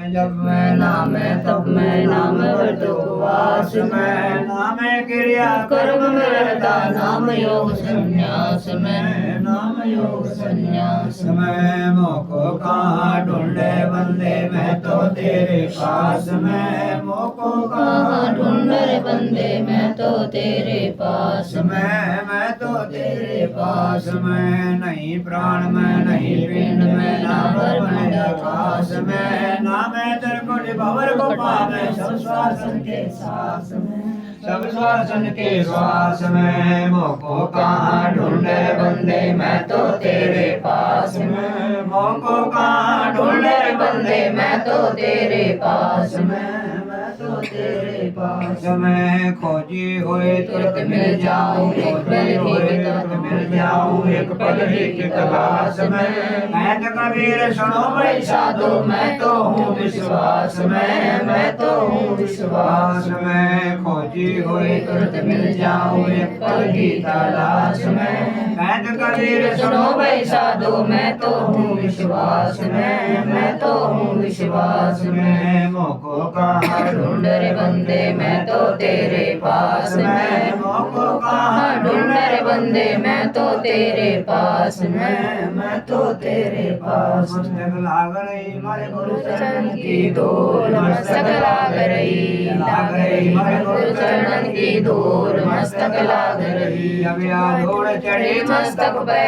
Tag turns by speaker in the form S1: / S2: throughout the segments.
S1: जब मैं नामे तब मैं नाम व्रत उपवास
S2: मैं नामे क्रिया
S1: कर्म में रहता नाम योग संन्यास में
S2: नाम योग
S1: संन्यास
S2: मैं मोको कहाँ ढूंढे बंदे मैं तो तेरे पास में मोको
S1: कहाँ ढूंढ रे बंदे मैं तो तेरे पास
S2: मैं तो तेरे पास में नहीं प्राण में नहीं पिंड में ना भवन आकाश में ना मैं त्रिकुट भवर को पावे सब श्वासन के सांस में सब श्वासन के श्वास में मोको कहाँ ढूंढे बंदे मैं तो तेरे पास में मोको कहाँ ढूंढे बंदे मैं तो तेरे पास में तो तेरे पास में खोजी हुए तुरंत मिल जाऊं एक पल ही तुरंत मिल जाऊं एक पल ही की तलाश में मैं तो कबीर सुनो भाई साधु मैं तो हूँ विश्वास में मैं तो हूँ विश्वास में खोजी हुए तुरंत मिल जाऊं एक पल की तलाश में मैं तो कबीर सुनो भाई साधु मैं तो हूँ विश्वास में मैं तो हूँ विश्वास में मोको कहाँ ढूंढ रे बंदे मैं तो तेरे पास में मोको कहाँ
S1: ढूंढ रे बंदे मैं तो तेरे पास में
S2: मैं तो तेरे पास मस्तक लाग रही मारे गुरु चरण की धूल
S1: मस्तक लाग रही
S2: मारे
S1: गुरु चरण की धूल मस्तक लाग रही
S2: अब या धूल चढ़ी
S1: मस्तक पे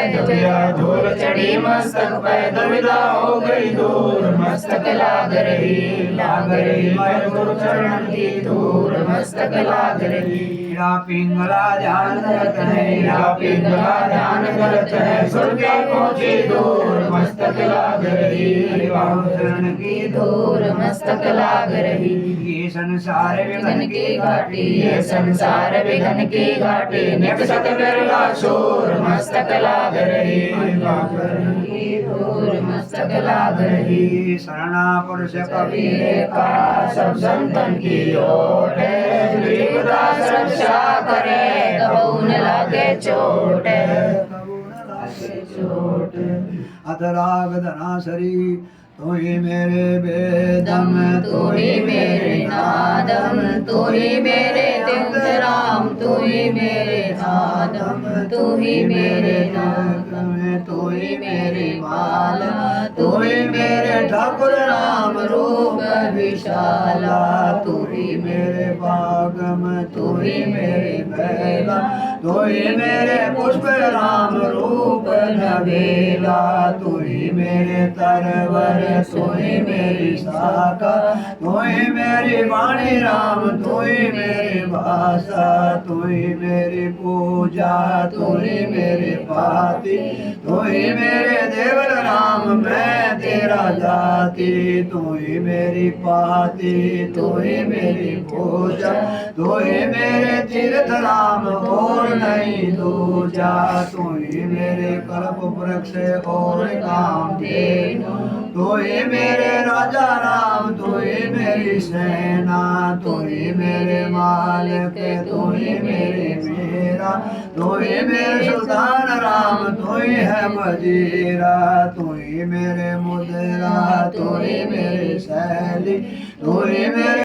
S2: धूल
S1: चढ़ी मस्तक पे
S2: दुविधा हो गई दूर
S1: मस्तक लाग रही
S2: मारे गुरु चरण की
S1: धूल मस्तक लाग रही
S2: हीरा पिंगला ध्यान करत है हीरा पिंगला ध्यान करत है सुर के पहुंची दूर मस्तक लाग रही चरण की
S1: धूल मस्तक लाग रही
S2: ये संसार
S1: विघन की घाटी ये संसार विघन की घाटी निकसत बिरला शूर मस्तक लाग रही धूल मस्तक लाग रही
S2: शरणा पुरुष
S1: कबीर का सब संतन की ओट जीवदास रक्षा करे कबू न लागे चोट
S2: अतराग धनासरी तू ही मेरे बेदम
S1: तू ही मेरे नादम तू ही मेरे राम तू ही मेरे नादम तू ही मेरे नादम
S2: तू ही मेरी
S1: माला
S2: तू ही मेरे ठाकुर राम रूप विशाला तू ही मेरे बागम तू ही मेरे बैला तू ही मेरे पुष्प राम रूप नवेला तू ही मेरे तरवर तू ही मेरी शाखा तू ही मेरी वाणी राम तू ही मेरी भाषा तू ही मेरी पूजा तू ही मेरी भांति तू ही मेरे देवर राम मैं तेरा जाति तू ही मेरी पाति तू ही मेरी पूजा तू ही मेरे तीर्थ राम और नहीं दूजा तू ही मेरे कल्प वृक्ष और काम देनु तू ही मेरे राजा राम तू ही मेरी सेना तू ही मेरे मालिक तू ही मेरे मेरा तू ही मेरे सुल्तान राम तू ही है वजीरा तू ही मेरे मुद्रा तू ही मेरे शैली तू ही मेरे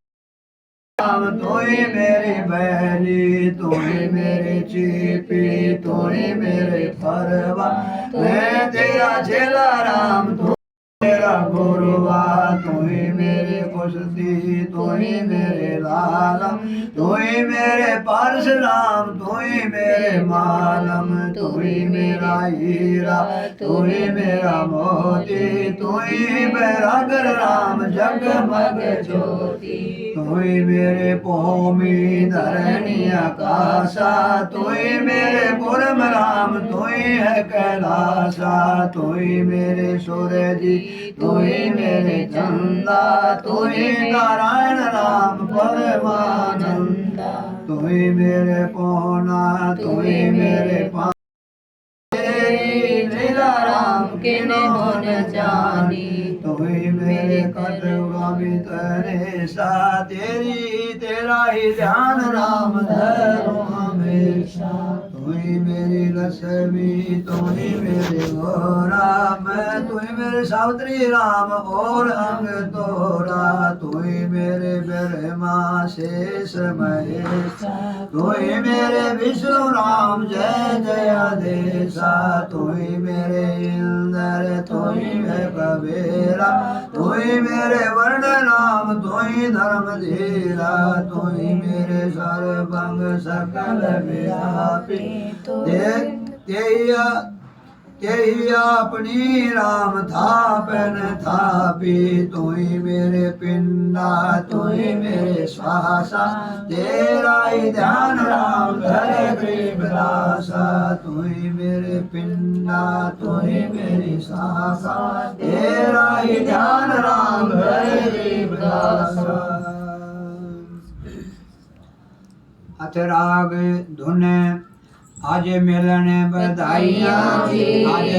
S2: राम तू ही मेरी बहली तू ही मेरी चीपी तू ही मेरे फरवा मैं तेरा चेला राम तू तेरा गुरुआ तू ही मेरे कुश्ती तू ही मेरे लाला तू ही मेरे परशुराम तू ही मेरे मालम तू ही मेरा हीरा तू ही मेरा मोती तू ही बैरागर राम जगमग ज्योति तू ही मेरे भूमि धरणी आकाशा तू ही मेरे पुरम राम तू ही है कैलासा तू ही मेरे सूर्य जी तू ही मेरे चंदा तू ही नारायण राम परमानंदा तू ही मेरे पौना तू ही मेरे लीला राम किन हो न जानी तू ही मेरे कटगामी तेरे सा तेरी तेरा ही ध्यान राम धरो हमेशा। तू ही मेरी लक्ष्मी, तू ही मेरे गोरा, मैं तू ही मेरे सावित्री राम और अंग तोरा, तू ही मेरे ब्रह्मा शेष महेश, तू ही मेरे विष्णु राम जय जयादेशा, तू ही मेरे इंद्र, तू ही मेरे कबीरा, तू ही मेरे वर्ण राम, तू ही धर्म धीरा, तू ही मेरे सर्वंग सकल व्यापी, तेही अपनी राम थापन थापी, तू ही मेरे पिंडा, तू ही मेरे श्वासा, तेरा ही ध्यान राम धरे गरीबदासा, तू ही मेरे पिंडा, तू ही मेरी श्वासा, तेरा ही ध्यान राम धरे गरीबदासा। अथराग धुन आज मिलन बधाइयाँ आज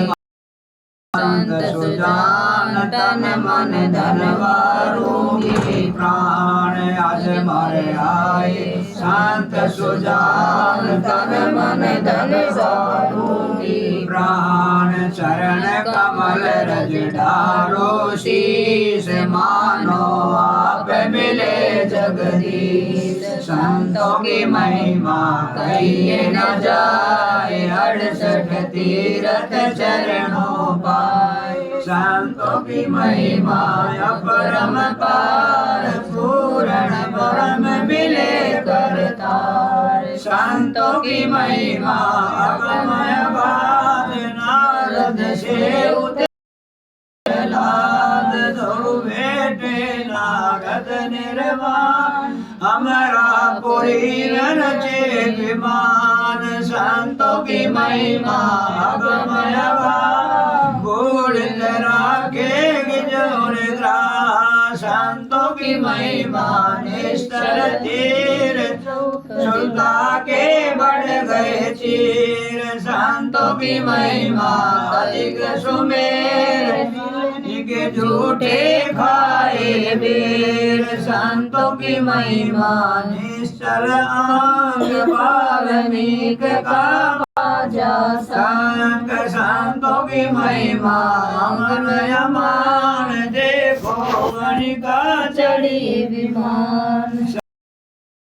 S2: संत सुजान तन मन धन वारूंगी प्राण आज मारे आए संत सुजान तन मन धन वारूंगी प्राण चरण कमल रज ढारो शीस मानो आप मिले जगदीश संतों की महिमा कहिए न जाए 68 तीर्थ चरणों पाए संतों की महिमा अपरम पार पूर्ण परम मिले करतार संतों की महिमा अगमय बात नारद से उतलाद दो बेटे नारद निर्वाण हमारा पुरी रचे विमान संतों की महिमा अगमय बूढ़ राखे गिजोर ग्रास संतों की महिमा निष्ठर तीर चुलता के बढ़ गए चीर संतों की महिमा अधिक सुमेर के झूठे खाए बेर संतों की महिमा निश्चल आंग वाल्मीक का बाजा संग संतों की महिमा अमन देखो गणिका चढ़ी विमान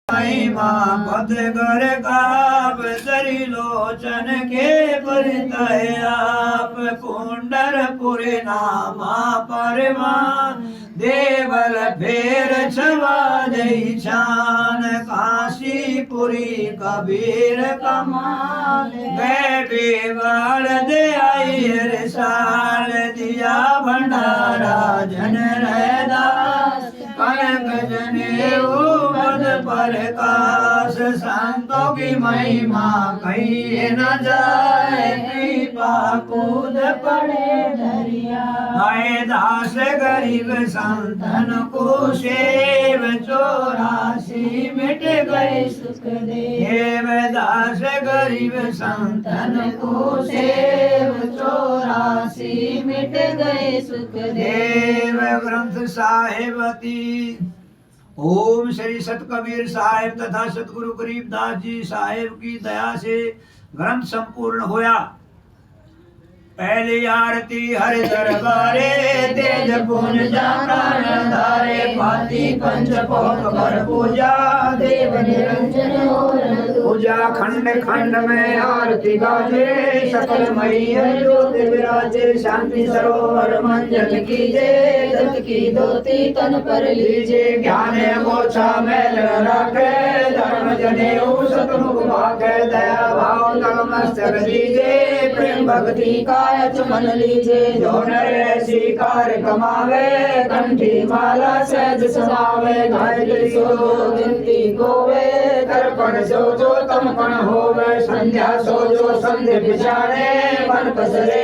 S2: महिमा पद कर काप तरी लोचन के परितय आप पुंडरपुर नामा परमान देवल फेर छवा दई छान काशीपुरी कबीर कमाल गए बेवाल दे आई साल दिया भंडारा जन रहदास कनक जनेऊ पद प्रकाश संतों की महिमा कहीं न जाए कृपा कूद पड़े दरिया आए दास गरीब संतन को सेव 84 मिट गए सुख देव दास गरीब संतन को सेव 84 मिट गए सुख देव ग्रंथ साहिबती ओम श्री सत कबीर साहिब तथा सतगुरु गरीबदास जी साहिब की दया से ग्रंथ संपूर्ण होया। पहली आरती हर दरबारे तेज पुंज प्राण धारे पाती पंच पौध कर पूजा देव निरंजन पूजा खंड खंड में आरती गाजे सकल मैया ज्योत विराजे शांति सरोवर मंजन कीजे दत्त की धोती तन पर लीजे ज्ञान मोक्षा मैल राखे धर्म जनेऊ सतमुख भागे दया भाव तन मस्तक दीजे प्रेम भक्ति का मन लीजे जो नर ऐसी कार्य कमावे कंठी माला सहज समावे गायत्री सो गिनती गोवे तर्पण सो जो तमपण होवे संध्या सो जो संध्या बिछाड़े मन पसरे